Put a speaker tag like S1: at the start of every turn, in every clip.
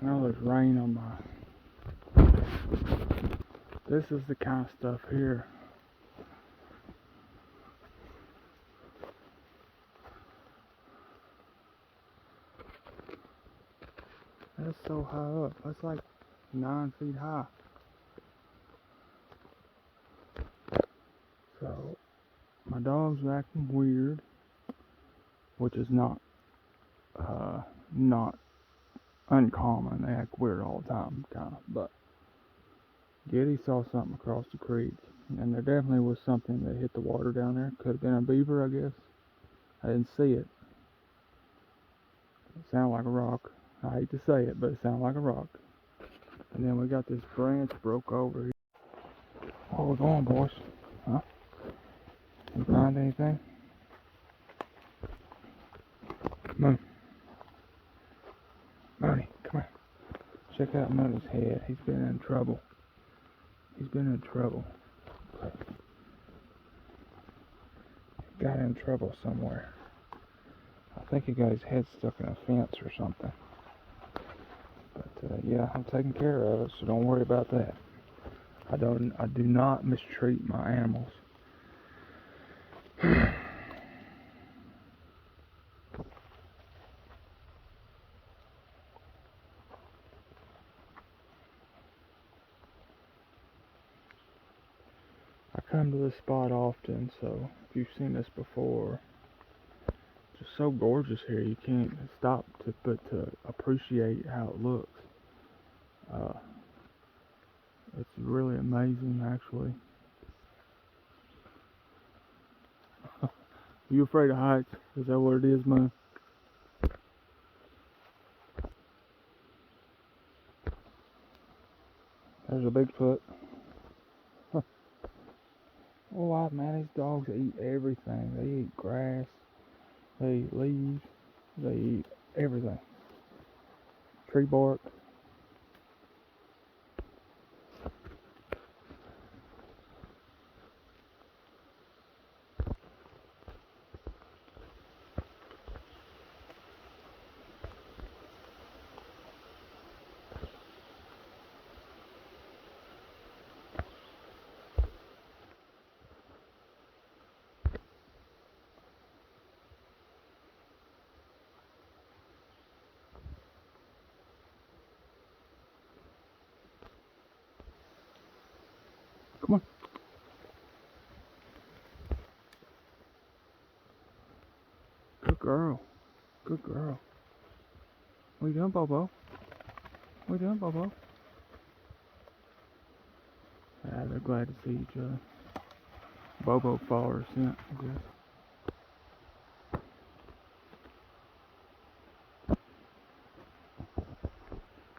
S1: I know there's rain on my... This is the kind of stuff here. That's so high up. That's like 9 feet high. So, my dog's acting weird, which is not uncommon. They act weird all the time, kind of. But Giddy saw something across the creek, and there definitely was something that hit the water down there. Could have been a beaver, I guess. I didn't see it. It sounded like a rock. I hate to say it, but it sounded like a rock. And then we got this branch broke over here. Where we going, boys? Huh? You find anything? Moon. Mooney, come here. Check out Mooney's head. He's been in trouble. He's been in trouble. Got in trouble somewhere. I think he got his head stuck in a fence or something. But yeah, I'm taking care of it, so don't worry about that. I do not mistreat my animals. I come to this spot often, so if you've seen this before, it's just so gorgeous here. You can't stop to appreciate how it looks. It's really amazing, actually. You afraid of heights? Is that what it is, man? There's a Bigfoot. Huh. Oh, man, these dogs eat everything. They eat grass. They eat leaves. They eat everything. Tree bark. Come on. Good girl. Good girl. What are you doing, Bobo? What are you doing, Bobo? They're glad to see each other. Bobo followed her scent, I guess.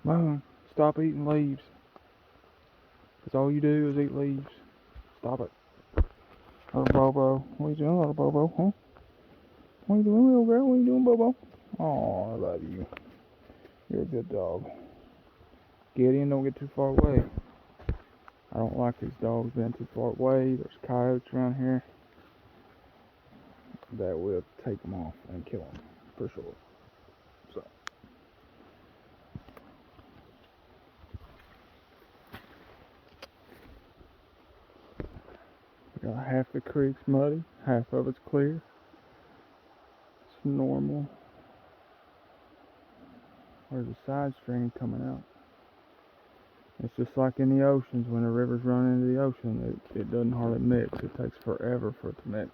S1: Moon, stop eating leaves. Because all you do is eat leaves. Stop it. Little Bobo. What are you doing, little Bobo? Huh? What are you doing, little girl? What are you doing, Bobo? Oh, I love you. You're a good dog. Gideon, don't get too far away. I don't like these dogs being too far away. There's coyotes around here that will take them off and kill them, for sure. So. Half the creek's muddy, half of it's clear. It's normal. There's a side stream coming out. It's just like in the oceans, when the rivers run into the ocean, it doesn't hardly mix. It takes forever for it to mix.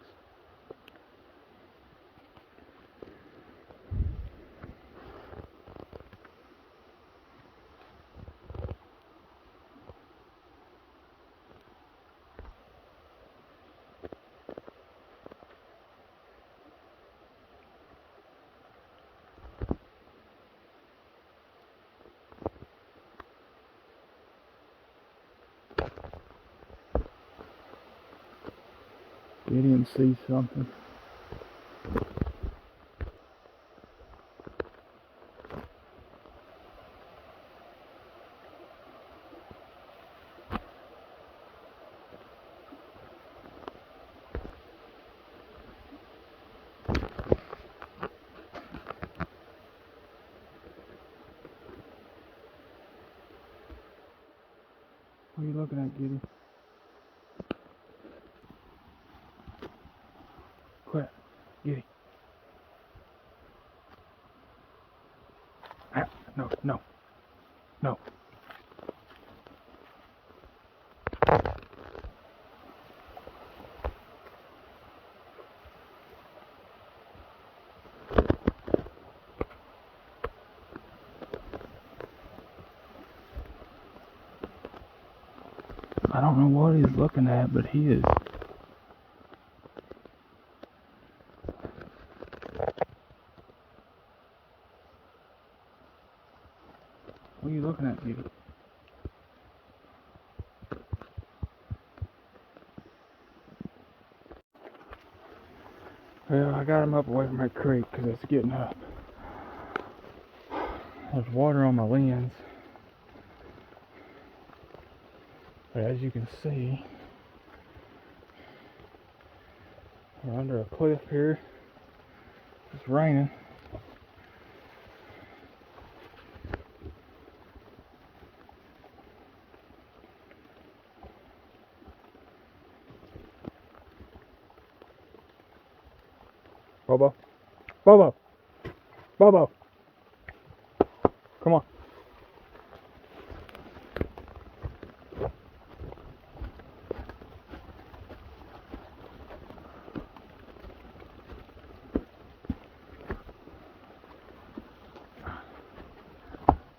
S1: Gideon sees something. What are you looking at, Giddy? Quit. Giddy. Ah, no, no, no. I don't know what he's looking at, but he is. What are you looking at, Giddy? Well, I got him up away from that creek because it's getting up. There's water on my lens. But as you can see, we're under a cliff here. It's raining. Bobo. Bobo. Bobo. Come on.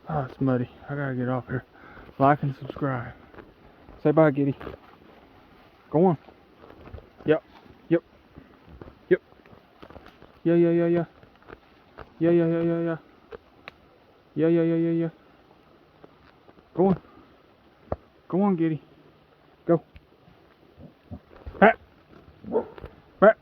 S1: Oh, it's muddy. I gotta get off here. Like and subscribe. Say bye, Giddy. Go on. Yep. Yep. Yep. Yeah, yeah, yeah, yeah. Yeah, yeah, yeah, yeah, yeah. Yeah, yeah, yeah, yeah, yeah. Go on. Go on, Giddy. Go. Pat. Pat.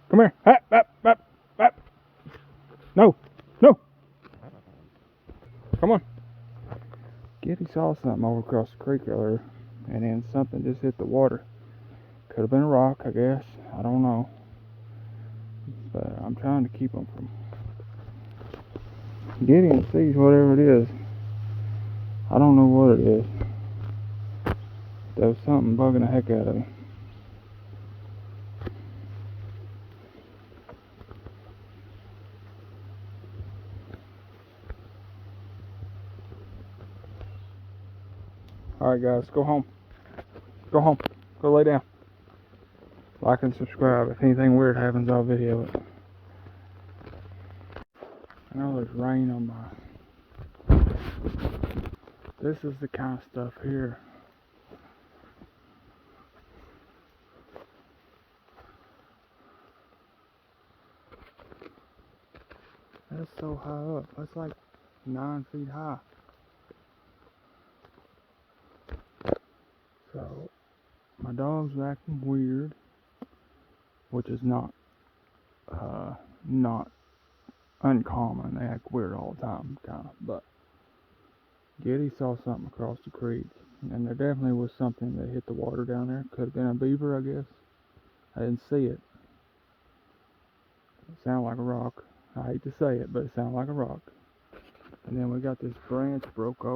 S1: Come here. Pat, pat, pat, pat. No. No. Come on. Giddy saw something over across the creek earlier, and then something just hit the water. Could have been a rock, I guess. I don't know. But I'm trying to keep him from getting and sees whatever it is. I don't know what it is. There's something bugging the heck out of him. Alright guys, go home. Go home. Go lay down. Like and subscribe. If anything weird happens, I'll video it. I know there's rain on my... This is the kind of stuff here. That's so high up. That's like 9 feet high. So, my dog's acting weird, which is not uncommon. They act weird all the time, kind of. But Giddy saw something across the creek, and there definitely was something that hit the water down there. Could have been a beaver, I guess. I didn't see it. It sounded like a rock. I hate to say it, but it sounded like a rock. And then we got this branch broke off.